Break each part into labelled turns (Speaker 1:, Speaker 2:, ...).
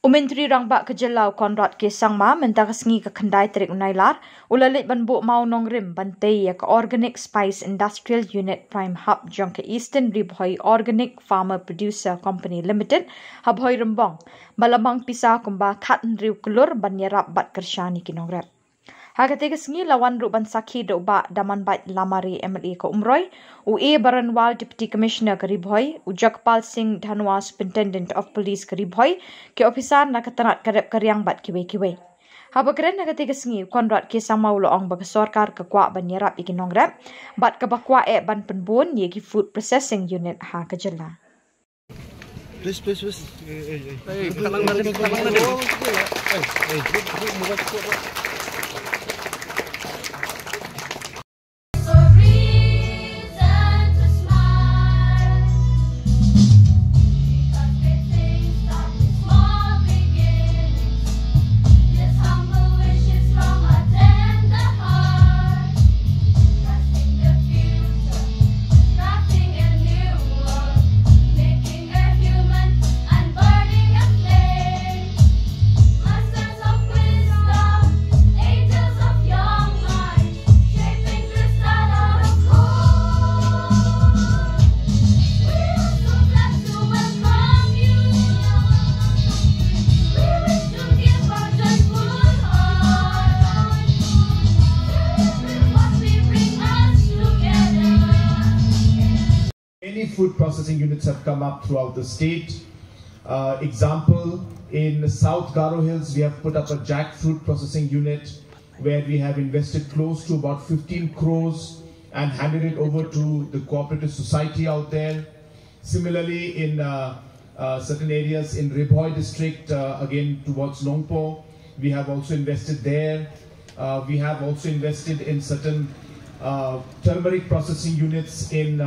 Speaker 1: Myntri Rangbah ke Jylla Conrad K Sangma mynta sngi ke kendai Tarik Nailar ulalit ban Buh Mawnongrim ban Tei Iaka Organic Spice Industrial Unit Prime Hub jong ke Eastern Ri Bhoi Organic Farmer Producer Company Limited ha Bhoirymbong bala mang pisa kumba klur ban iarap bat kyrshan iki nongrep. Katei sngi lawan ru ban sakhi do Bah Damanbait Lamare MLA ke Umroi, A Baranwal Deputy Commissioner ke Ri Bhoi, Jagpal Singh Dhanao Superintendent of Police ke Ri Bhoi, ke officer na ketanat karep karyang bat kiwe-kiwe. Habakren na katei sngi Conrad K Sangma uloong bag sorkar ke kwa ban yarap iki nongrep, bat ke bakwa ban penbun yegi food processing unit ha ke Jylla.
Speaker 2: Please.
Speaker 3: Many food processing units have come up throughout the state. Example, in South Garo Hills, we have put up a jackfruit processing unit where we have invested close to about 15 crores and handed it over to the cooperative society out there. Similarly, in certain areas in Ri Bhoi district, again towards Longpo, we have also invested there. We have also invested in certain turmeric processing units in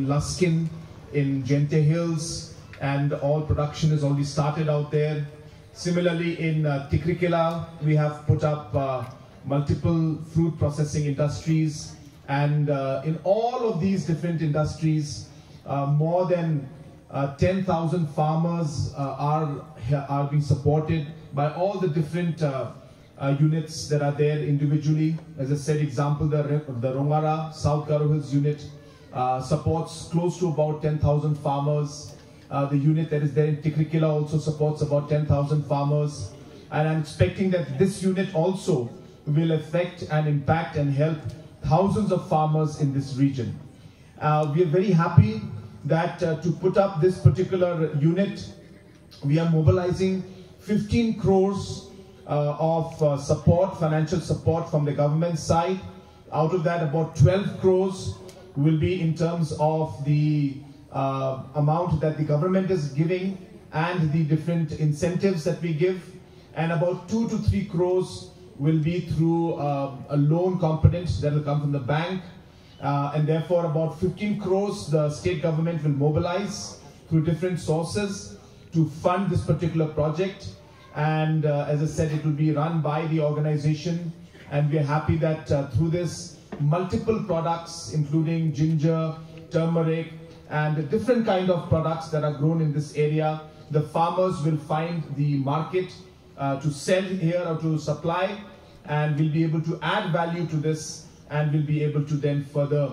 Speaker 3: Luskin, in Gente Hills, and all production is already started out there. Similarly, in Tikrikela, we have put up multiple fruit processing industries, and in all of these different industries, more than 10,000 farmers are being supported by all the different units that are there individually. As I said, example, the Rongara South Garo Hills unit supports close to about 10,000 farmers. The unit that is there in Tikrikela also supports about 10,000 farmers. And I'm expecting that this unit also will affect and impact and help thousands of farmers in this region. We are very happy that to put up this particular unit, we are mobilizing 15 crores of support, financial support from the government side. Out of that, about 12 crores will be in terms of the amount that the government is giving and the different incentives that we give, and about 2 to 3 crores will be through a loan component that will come from the bank, and therefore about 15 crores the state government will mobilize through different sources to fund this particular project. And as I said, it will be run by the organization, and we are happy that through this, multiple products including ginger, turmeric, and different kind of products that are grown in this area, the farmers will find the market to sell here or to supply, and will be able to add value to this, and will be able to then further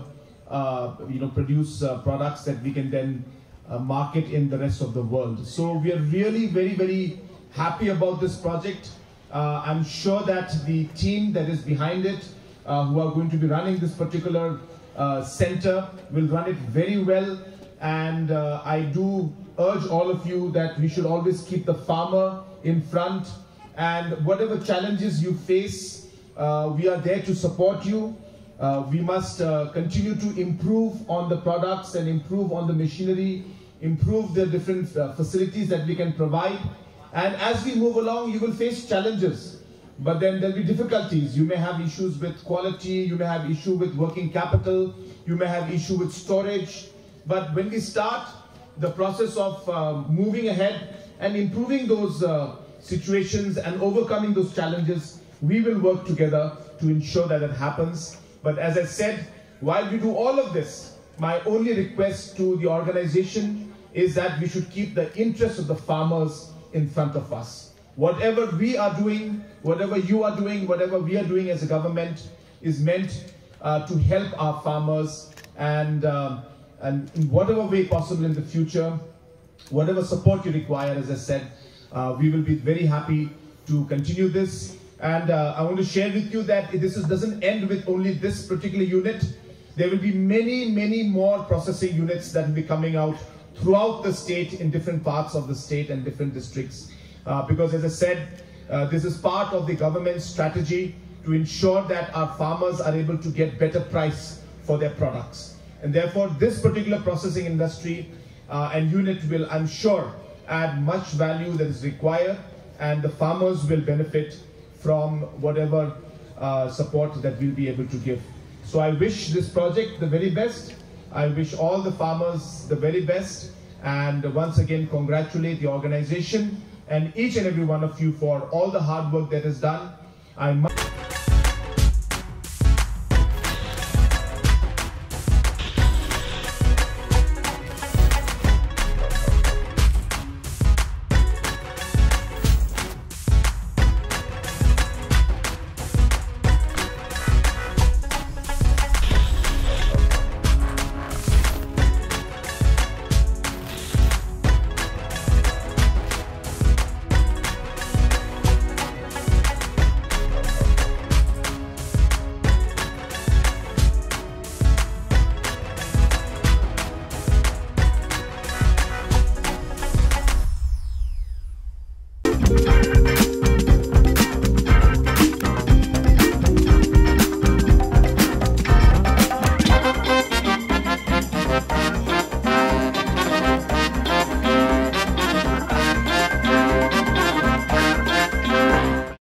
Speaker 3: produce products that we can then market in the rest of the world. So we are really very, very happy about this project. I'm sure that the team that is behind it, who are going to be running this particular center, will run it very well. And I do urge all of you that we should always keep the farmer in front, and whatever challenges you face, we are there to support you. We must continue to improve on the products and improve on the machinery, improve the different facilities that we can provide. And as we move along, you will face challenges, but then there'll be difficulties. You may have issues with quality, you may have issue with working capital, you may have issue with storage. But when we start the process of moving ahead and improving those situations and overcoming those challenges, we will work together to ensure that it happens. But as I said, while we do all of this, my only request to the organization is that we should keep the interests of the farmers in front of us. Whatever we are doing, whatever you are doing, whatever we are doing as a government is meant to help our farmers, and in whatever way possible in the future, whatever support you require, as I said, we will be very happy to continue this. And I want to share with you that this doesn't end with only this particular unit. There will be many, many more processing units that will be coming out throughout the state, in different parts of the state and different districts. Because as I said, this is part of the government's strategy to ensure that our farmers are able to get better price for their products. And therefore, this particular processing industry and unit will, I'm sure, add much value that is required, and the farmers will benefit from whatever support that we'll be able to give. So I wish this project the very best. I wish all the farmers the very best, and once again congratulate the organization and each and every one of you for all the hard work that is done.